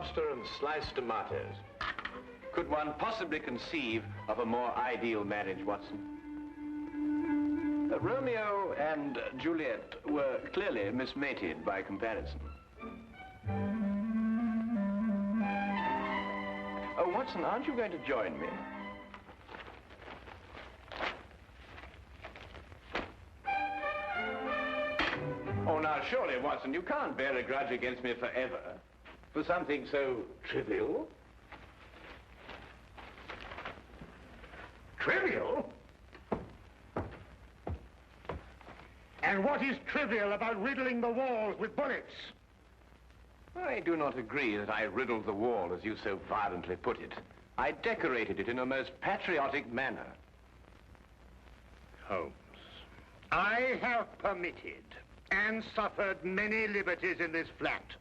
lobster and sliced tomatoes. Could one possibly conceive of a more ideal marriage, Watson? Romeo and Juliet were clearly mismated by comparison. Oh, Watson, aren't you going to join me? Oh, now, surely, Watson, you can't bear a grudge against me forever for something so trivial. Trivial? And what is trivial about riddling the walls with bullets? I do not agree that I riddled the wall, as you so violently put it. I decorated it in a most patriotic manner. Holmes, I have permitted and suffered many liberties in this flat.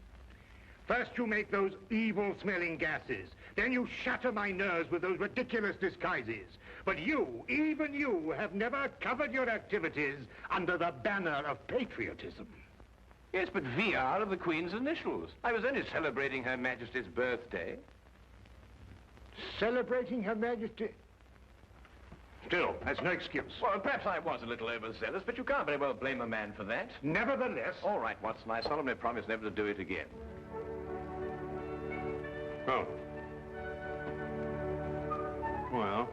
First you make those evil-smelling gases. Then you shatter my nerves with those ridiculous disguises. But you, even you, have never covered your activities under the banner of patriotism. Yes, but V are of the Queen's initials. I was only celebrating Her Majesty's birthday. Celebrating Her Majesty? Still, that's no excuse. Well, perhaps I was a little overzealous, but you can't very well blame a man for that. Nevertheless... All right, Watson, I solemnly promise never to do it again. Oh. Well...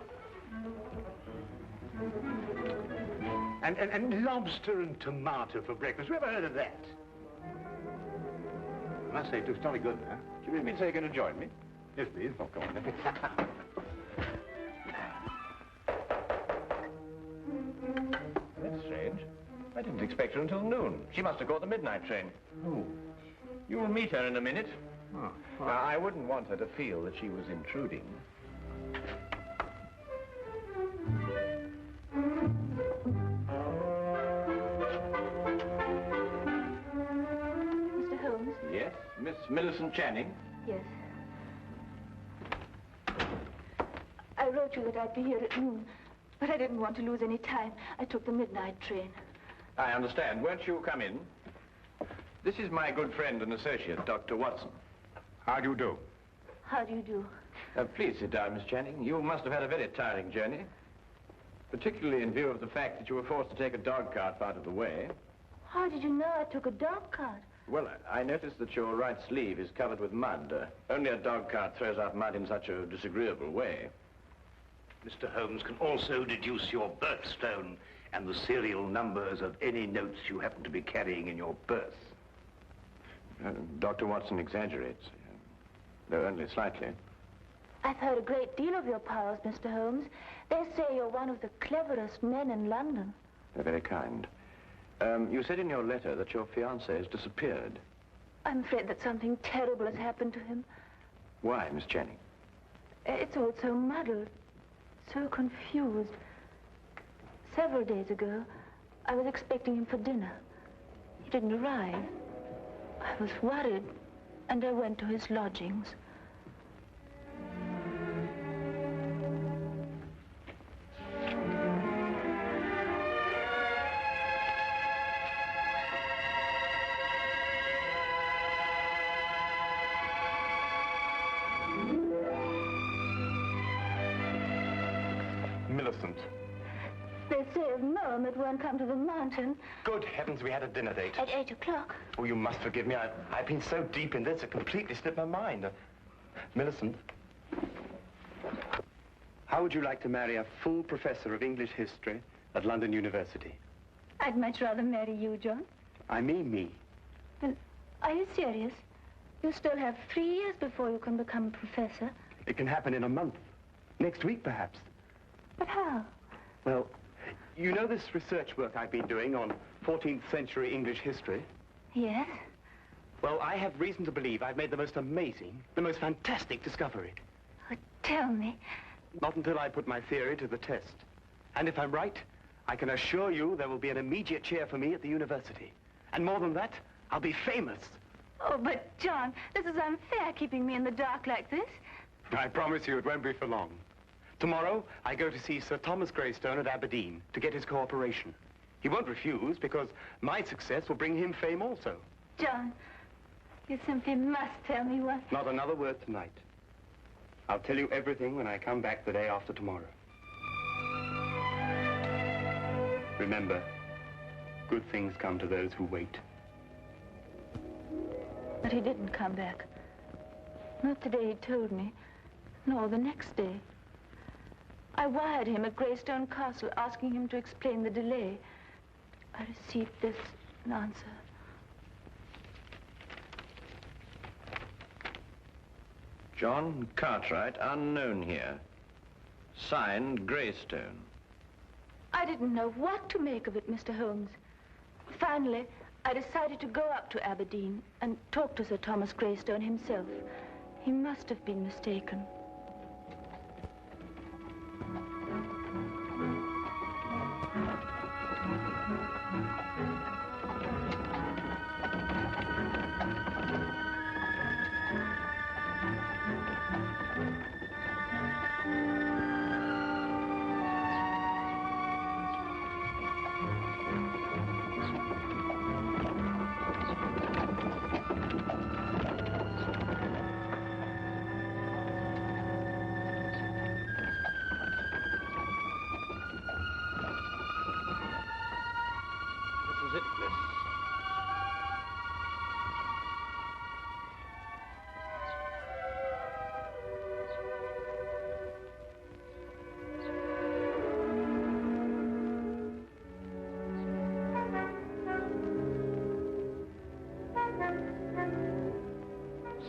And lobster and tomato for breakfast. Who ever heard of that? I must say, it looks jolly good, huh? Do you really mean to say you're going to join me? Yes, please. Oh, come on, then. That's strange. I didn't expect her until noon. She must have caught the midnight train. Oh. You'll meet her in a minute. Oh. Now, I wouldn't want her to feel that she was intruding. Mr. Holmes? Yes, Miss Millicent Channing? Yes. I wrote you that I'd be here at noon, but I didn't want to lose any time. I took the midnight train. I understand. Won't you come in? This is my good friend and associate, Dr. Watson. How do you do? How do you do? Please sit down, Miss Channing. You must have had a very tiring journey, particularly in view of the fact that you were forced to take a dog cart out of the way. How did you know I took a dog cart? Well, I noticed that your right sleeve is covered with mud. Only a dog cart throws out mud in such a disagreeable way. Mr. Holmes can also deduce your birthstone and the serial numbers of any notes you happen to be carrying in your purse. Dr. Watson exaggerates, though only slightly. I've heard a great deal of your powers, Mr. Holmes. They say you're one of the cleverest men in London. They're very kind. You said in your letter that your fiance has disappeared. I'm afraid that something terrible has happened to him. Why, Miss Channing? It's all so muddled, so confused. Several days ago, I was expecting him for dinner. He didn't arrive. I was worried, and I went to his lodgings. Millicent. They say of Mom it won't come to the mountain. Good heavens, we had a dinner date. At 8 o'clock. Oh, you must forgive me. I've been so deep in this, it completely slipped my mind. Millicent, how would you like to marry a full professor of English history at London University? I'd much rather marry you, John. I mean me. Well, are you serious? You still have 3 years before you can become a professor. It can happen in a month. Next week, perhaps. But how? Well, you know this research work I've been doing on 14th century English history? Yes? Well, I have reason to believe I've made the most amazing, the most fantastic discovery. Oh, tell me. Not until I put my theory to the test. And if I'm right, I can assure you there will be an immediate cheer for me at the university. And more than that, I'll be famous. Oh, but John, this is unfair, keeping me in the dark like this. I promise you it won't be for long. Tomorrow, I go to see Sir Thomas Greystone at Aberdeen to get his cooperation. He won't refuse because my success will bring him fame also. John, You simply must tell me what... Not another word tonight. I'll tell you everything when I come back the day after tomorrow. Remember, good things come to those who wait. But he didn't come back. Not the day he told me, nor the next day. I wired him at Greystone Castle, asking him to explain the delay. I received this answer. John Cartwright, unknown here. Signed, Greystone. I didn't know what to make of it, Mr. Holmes. Finally, I decided to go up to Aberdeen and talk to Sir Thomas Greystone himself. He must have been mistaken.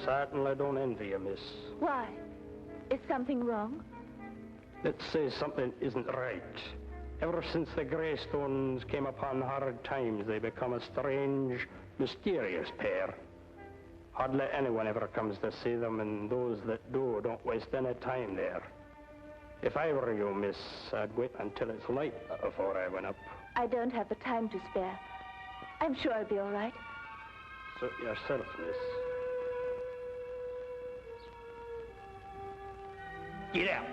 Certainly don't envy you, miss. Why? Is something wrong? Let's say something isn't right. Ever since the Greystones came upon hard times, they become a strange, mysterious pair. Hardly anyone ever comes to see them, and those that do don't waste any time there. If I were you, miss, I'd wait until it's light before I went up. I don't have the time to spare. I'm sure I'll be all right. Suit yourself, miss. Get out.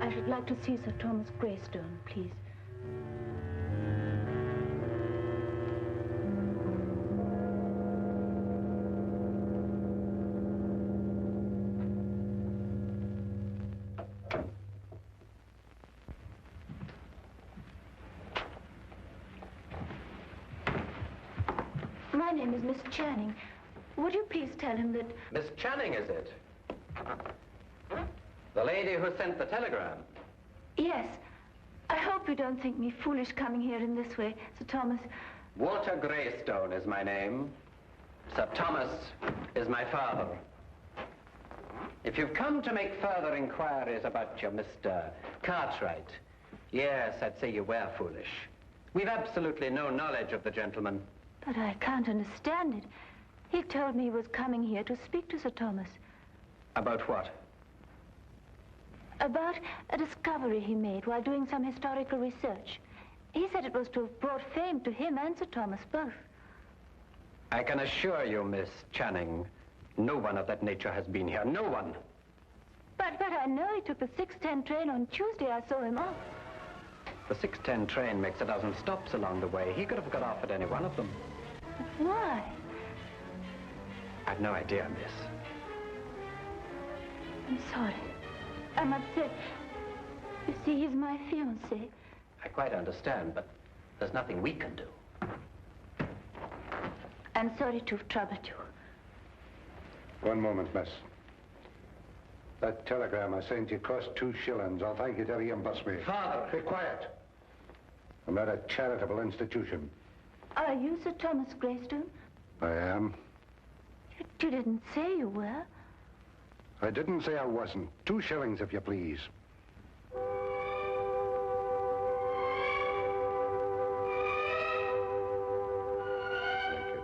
I should like to see Sir Thomas Greystone, please. My name is Miss Channing. Would you please tell him that... Miss Channing, is it? The lady who sent the telegram? Yes. I hope you don't think me foolish coming here in this way, Sir Thomas. Walter Greystone is my name. Sir Thomas is my father. If you've come to make further inquiries about your Mr. Cartwright, yes, I'd say you were foolish. We've absolutely no knowledge of the gentleman. But I can't understand it. He told me he was coming here to speak to Sir Thomas. About what? About a discovery he made while doing some historical research. He said it was to have brought fame to him and Sir Thomas both. I can assure you, Miss Channing, no one of that nature has been here. No one. But I know he took the 6:10 train on Tuesday. I saw him off. The 6:10 train makes a dozen stops along the way. He could have got off at any one of them. But why? I've no idea, miss. I'm sorry. I'm upset. You see, he's my fiance. I quite understand, but there's nothing we can do. I'm sorry to have troubled you. One moment, miss. That telegram I sent you cost 2 shillings. I'll thank you to reimburse me. Father! Be quiet. I'm not a charitable institution. Are you Sir Thomas Greystone? I am. You didn't say you were. I didn't say I wasn't. 2 shillings, if you please. Thank you.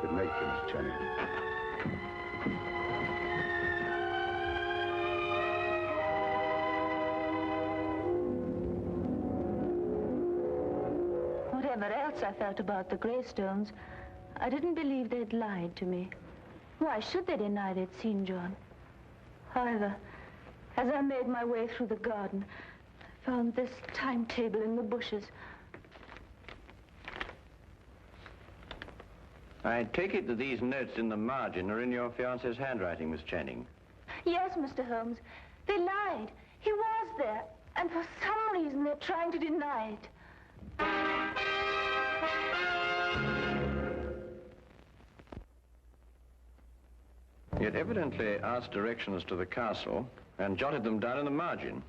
Good night, Miss Channing. Whatever else I felt about the Greystones, I didn't believe they'd lied to me. Why should they deny they'd seen John? However, as I made my way through the garden, I found this timetable in the bushes. I take it that these notes in the margin are in your fiance's handwriting, Miss Channing. Yes, Mr. Holmes. They lied. He was there, and for some reason they're trying to deny it. He had evidently asked directions to the castle and jotted them down in the margin.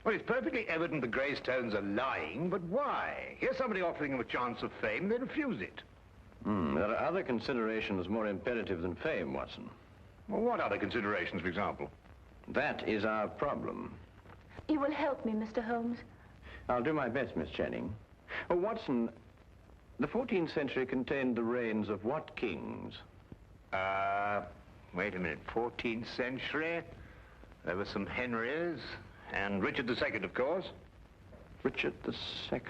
Well, it's perfectly evident the Greystones are lying, but why? Here's somebody offering them a chance of fame, they refuse it. There are other considerations more imperative than fame, Watson. Well, what other considerations, for example? That is our problem. You will help me, Mr. Holmes. I'll do my best, Miss Channing. Oh, Watson, the 14th century contained the reigns of what kings? Wait a minute, 14th century? There were some Henrys, and Richard II, of course. Richard II.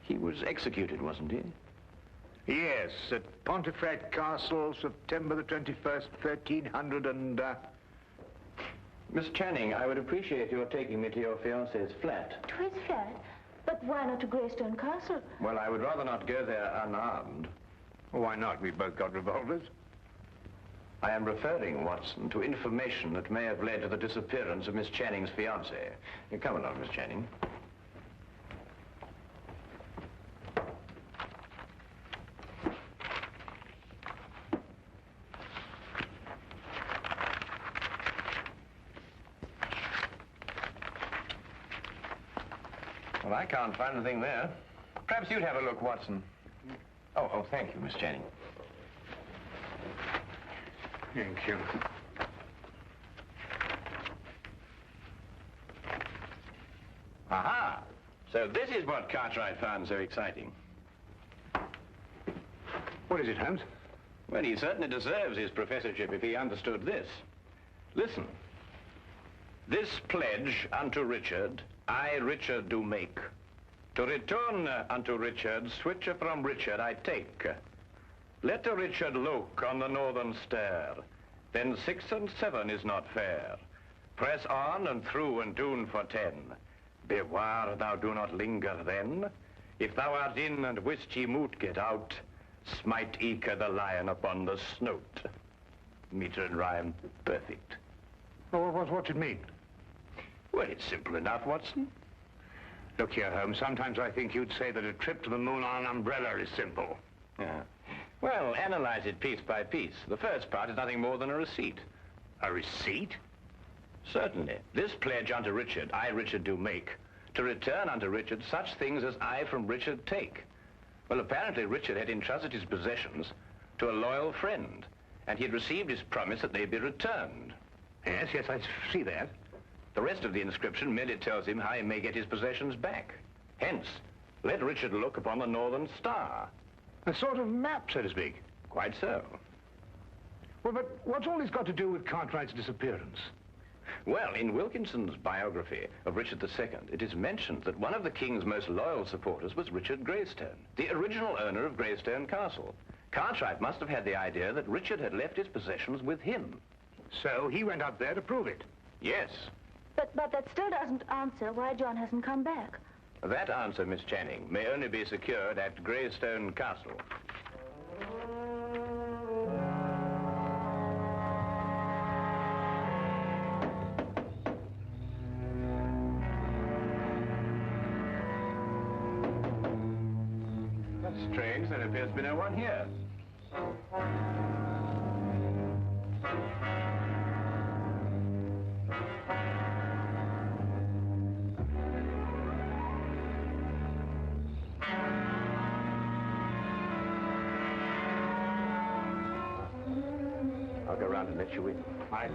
He was executed, wasn't he? Yes, at Pontefract Castle, September the 21st, 1300 and... Miss Channing, I would appreciate your taking me to your fiancé's flat. To his flat? But why not to Greystone Castle? Well, I would rather not go there unarmed. Why not? We've both got revolvers. I am referring, Watson, to information that may have led to the disappearance of Miss Channing's fiancé. Come along, Miss Channing. Well, I can't find anything there. Perhaps you'd have a look, Watson. Oh, thank you, Miss Channing. Thank you. Aha! So this is what Cartwright found so exciting. What is it, Holmes? Well, he certainly deserves his professorship if he understood this. Listen. This pledge unto Richard, I, Richard, do make. To return unto Richard, switcher from Richard I take. Let a Richard look on the northern stair, then 6 and 7 is not fair. Press on and through and tune for 10. Beware thou do not linger then. If thou art in and wist ye moot get out, smite eke the lion upon the snout. Meter and rhyme, perfect. Oh, what's it mean? Well, it's simple enough, Watson. Look here, Holmes, sometimes I think you'd say that a trip to the moon on an umbrella is simple. Yeah. Well, analyze it piece by piece. The first part is nothing more than a receipt. A receipt? Certainly. This pledge unto Richard, I, Richard, do make, to return unto Richard such things as I from Richard take. Well, apparently Richard had entrusted his possessions to a loyal friend, and he had received his promise that they be returned. Yes, I see that. The rest of the inscription merely tells him how he may get his possessions back. Hence, let Richard look upon the northern star. A sort of map, so to speak. Quite so. Well, but what's all this got to do with Cartwright's disappearance? Well, in Wilkinson's biography of Richard II, it is mentioned that one of the king's most loyal supporters was Richard Greystone, the original owner of Greystone Castle. Cartwright must have had the idea that Richard had left his possessions with him. So he went up there to prove it? Yes. But that still doesn't answer why John hasn't come back. That answer, Miss Channing, may only be secured at Greystone Castle. That's strange. There appears to be no one here. I'll go round and let you in. Aye.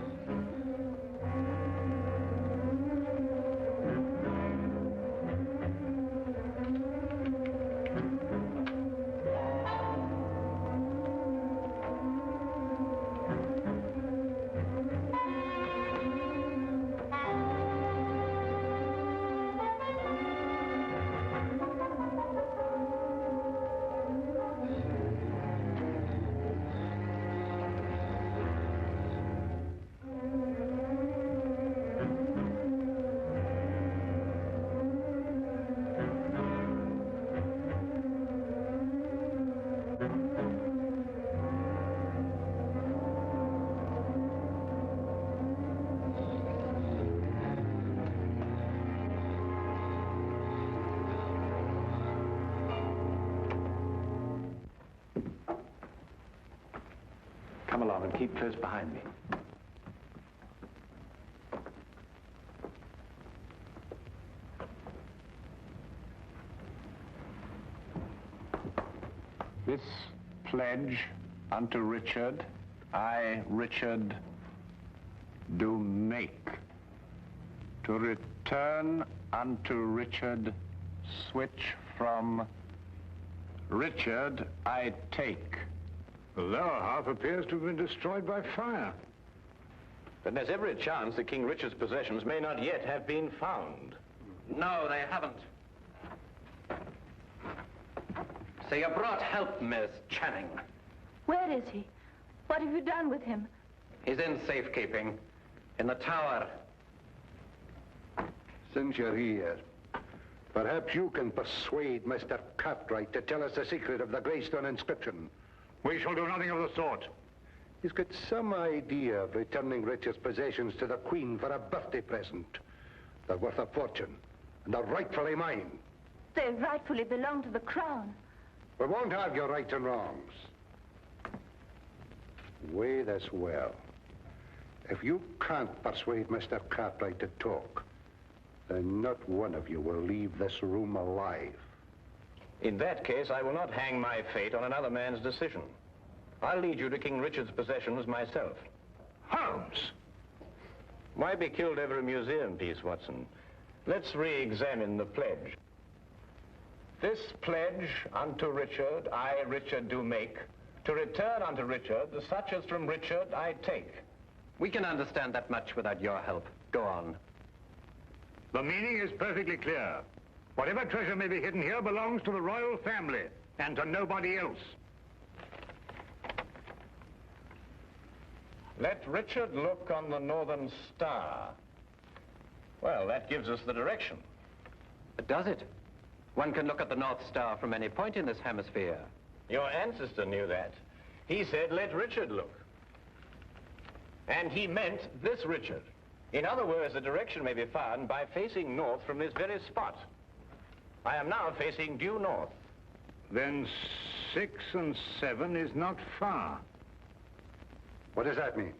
Come along and keep close behind me. This pledge unto Richard, I, Richard, do make. To return unto Richard, switch from Richard, I take. The lower half appears to have been destroyed by fire. But there's every chance that King Richard's possessions may not yet have been found. No, they haven't. So you brought help, Miss Channing. Where is he? What have you done with him? He's in safekeeping, in the tower. Since you're here, perhaps you can persuade Mr. Cartwright to tell us the secret of the Greystone Inscription. We shall do nothing of the sort. He's got some idea of returning Richard's possessions to the Queen for a birthday present. They're worth a fortune, and they're rightfully mine. They rightfully belong to the crown. We won't argue rights and wrongs. Weigh this well. If you can't persuade Mr. Cartwright to talk, then not one of you will leave this room alive. In that case, I will not hang my fate on another man's decision. I'll lead you to King Richard's possessions myself. Holmes! Why be killed over a museum piece, Watson? Let's re-examine the pledge. This pledge unto Richard, I, Richard, do make. To return unto Richard, such as from Richard I take. We can understand that much without your help. Go on. The meaning is perfectly clear. Whatever treasure may be hidden here belongs to the royal family and to nobody else. Let Richard look on the northern star. Well, that gives us the direction. Does it? One can look at the North Star from any point in this hemisphere. Your ancestor knew that. He said, let Richard look. And he meant this Richard. In other words, the direction may be found by facing north from this very spot. I am now facing due north. Then 6 and 7 is not far. What does that mean?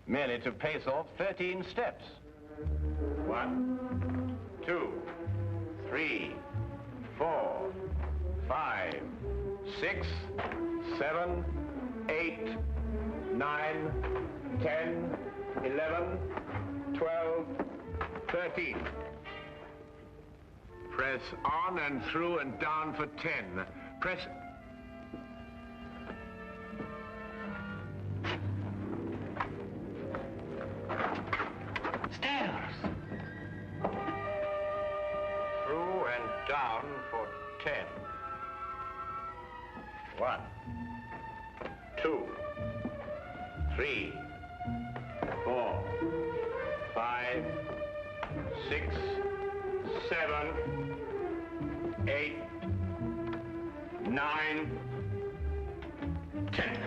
Merely to pace off 13 steps. 1, 2, 3, 4, 5, 6, 7, 8, 9, 10, 11, 12, 13. Press on and through and down for 10. Press... Stairs! Through and down for 10. 1, 2, 3, 4, 5, 6, 7, 8, 9, 10.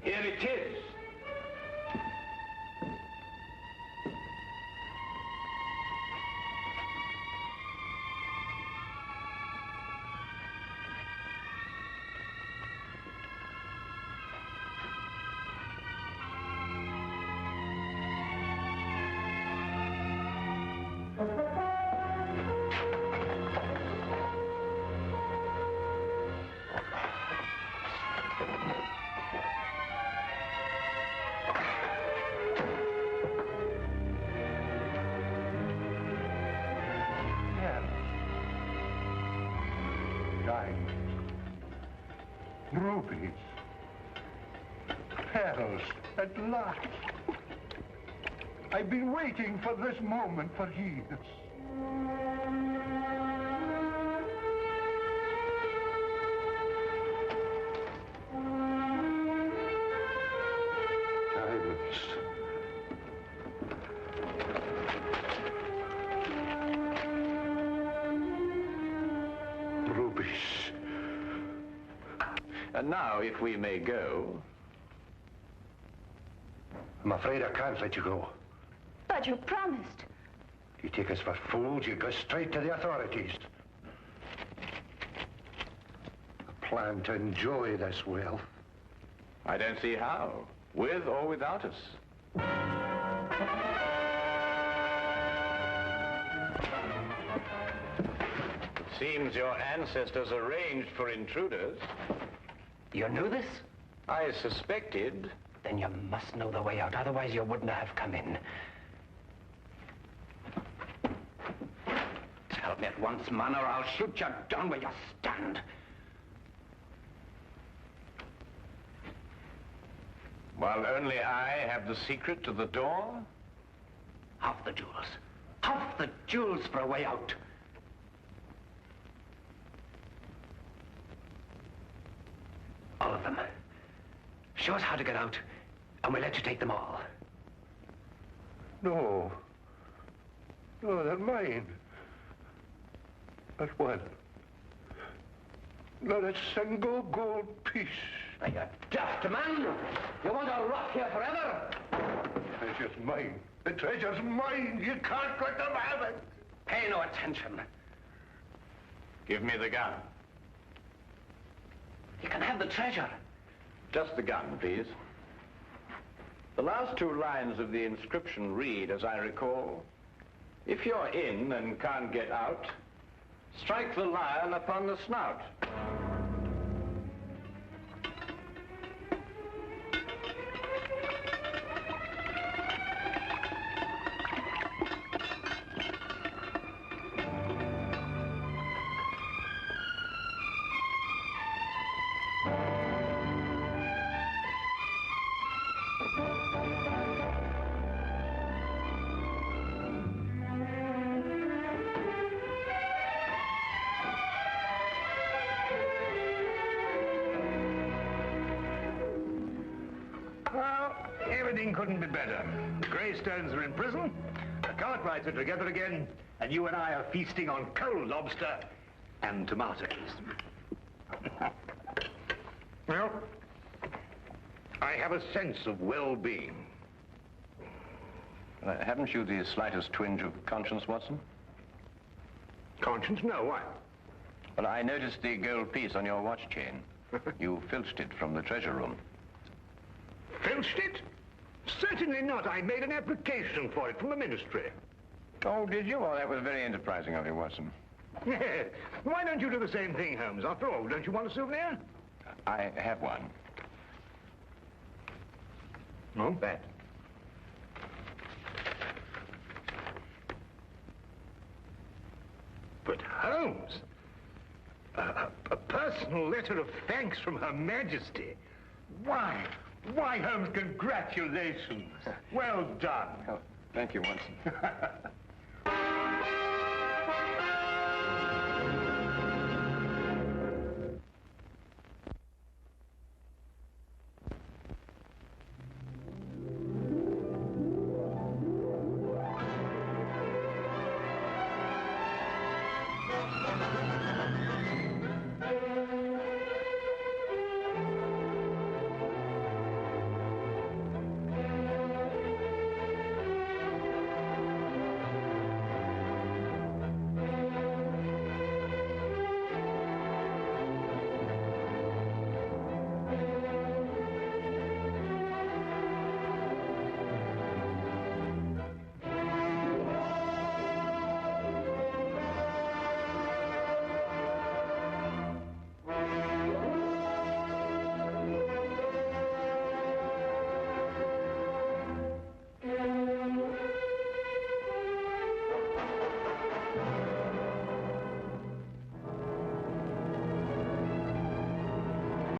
Here it is. Rubies. Pearls, at last. I've been waiting for this moment for years. Diamonds. Rubies. And now, if we may go. I'm afraid I can't let you go. But you promised. You take us for fools, you go straight to the authorities. I plan to enjoy this wealth. I don't see how, with or without us. It seems your ancestors arranged for intruders. You knew this? I suspected. Then you must know the way out, otherwise you wouldn't have come in. Tell me at once, man, or I'll shoot you down where you stand. While only I have the secret to the door? Half the jewels. Half the jewels for a way out. All of them. Show us how to get out, and we'll let you take them all. No. No, they're mine. Not one. Not a single gold piece. Are you daft, man? You want to rot here forever? The treasure's mine. The treasure's mine. You can't let them have it. Pay no attention. Give me the gun. You can have the treasure. Just the gun, please. The last two lines of the inscription read, as I recall, if you're in and can't get out, strike the lion upon the snout. Everything couldn't be better. The Greystones are in prison, the Cartwrights are together again, and you and I are feasting on cold lobster and tomatoes. Well, I have a sense of well-being. Haven't you the slightest twinge of conscience, Watson? Conscience? No, why? Well, I noticed the gold piece on your watch chain. You filched it from the treasure room. Filched it? Certainly not. I made an application for it from the ministry. Oh, did you? Well, that was very enterprising of you, Watson. Why don't you do the same thing, Holmes? After all, don't you want a souvenir? I have one. Oh, that. But Holmes, a personal letter of thanks from Her Majesty. Why, Holmes, congratulations. Well done. Oh, thank you, Watson.